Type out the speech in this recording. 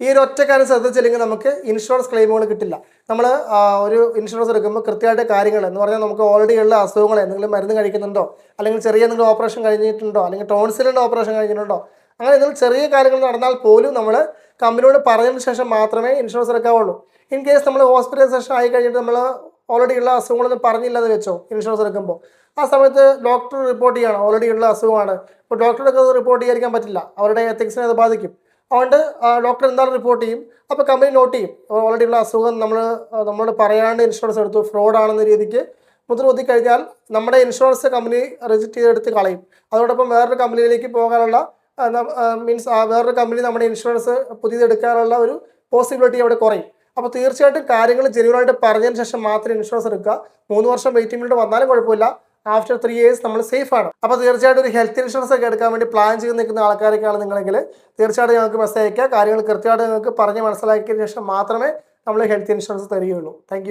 ഈ ഒരു ഒറ്റ കാര്യം ശ്രദ്ധിച്ചില്ലെങ്കിൽ നമുക്ക് ഇൻഷുറൻസ് ക്ലെയിമുകൾ കിട്ടില്ല. നമ്മൾ ഒരു ഇൻഷുറൻസ് എടുക്കുമ്പോൾ കൃത്യമായിട്ട് കാര്യങ്ങൾ എന്ന് പറഞ്ഞാൽ നമുക്ക് ഓൾറെഡി ഉള്ള അസുഖങ്ങൾ എന്തെങ്കിലും മരുന്ന് കഴിക്കുന്നുണ്ടോ, അല്ലെങ്കിൽ ചെറിയ എന്തെങ്കിലും ഓപ്പറേഷൻ കഴിഞ്ഞിട്ടുണ്ടോ, അല്ലെങ്കിൽ ടോൺസിലിൻ്റെ ഓപ്പറേഷൻ കഴിഞ്ഞിട്ടുണ്ടോ, അങ്ങനെ എന്തെങ്കിലും ചെറിയ കാര്യങ്ങൾ നടന്നാൽ പോലും നമ്മൾ കമ്പനിയോട് പറഞ്ഞതിന് ശേഷം മാത്രമേ ഇൻഷുറൻസ് എടുക്കാവുള്ളൂ. ഇൻ കേസ് നമ്മൾ ഹോസ്പിറ്റലൈസേഷൻ ആയി കഴിഞ്ഞിട്ട് നമ്മൾ ഓൾറെഡി ഉള്ള അസുഖങ്ങളൊന്നും പറഞ്ഞില്ലെന്ന് വെച്ചോ ഇൻഷുറൻസ് എടുക്കുമ്പോൾ, ആ സമയത്ത് ഡോക്ടർ റിപ്പോർട്ട് ചെയ്യണം ഓൾറെഡി ഉള്ള അസുഖമാണ്. ഇപ്പോൾ ഡോക്ടർക്ക് അത് റിപ്പോർട്ട് ചെയ്യാതിരിക്കാൻ പറ്റില്ല, അവരുടെ എത്തിക്സിനെ അത് ബാധിക്കും. അതുകൊണ്ട് ഡോക്ടർ എന്തായാലും റിപ്പോർട്ട് ചെയ്യും. അപ്പോൾ കമ്പനി നോട്ട് ചെയ്യും ഓൾറെഡി ഉള്ള അസുഖം നമ്മളോട് പറയാണ്ട് ഇൻഷുറൻസ് എടുത്തു, ഫ്രോഡാണെന്ന രീതിക്ക് മുദ്ര കുത്തി കഴിഞ്ഞാൽ നമ്മുടെ ഇൻഷുറൻസ് കമ്പനി റിജക്റ്റ് ചെയ്തെടുത്ത് കളയും. അതോടൊപ്പം വേറൊരു കമ്പനിയിലേക്ക് പോകാനുള്ള മീൻസ് വേറൊരു കമ്പനി നമ്മുടെ ഇൻഷുറൻസ് പുതിയതെടുക്കാനുള്ള ഒരു പോസിബിലിറ്റി അവിടെ കുറയും. അപ്പോൾ തീർച്ചയായിട്ടും കാര്യങ്ങൾ ജെന്യുവനായിട്ട് പറഞ്ഞതിന് ശേഷം മാത്രം ഇൻഷുറൻസ് എടുക്കുക. 3 വർഷം വെയിറ്റിംഗ് പീരീഡ് വന്നാലും കുഴപ്പമില്ല. ആഫ്റ്റർ 3 years നമ്മൾ സേഫ് ആണ്. അപ്പോൾ തീർച്ചയായിട്ടും ഒരു ഹെൽത്ത് ഇൻഷുറൻസ് ഒക്കെ എടുക്കാൻ വേണ്ടി പ്ലാൻ ചെയ്ത് നിൽക്കുന്ന ആൾക്കാരൊക്കെയാണ് നിങ്ങളെങ്കിൽ തീർച്ചയായിട്ടും ഞങ്ങൾക്ക് മെസ്സേജ് അയക്കുക. കാര്യങ്ങൾ കൃത്യമായിട്ട് നിങ്ങൾക്ക് പറഞ്ഞ് മനസ്സിലാക്കിയതിന് ശേഷം മാത്രമേ നമ്മൾ ഹെൽത്ത് ഇൻഷുറൻസ് തരികയുള്ളൂ. താങ്ക്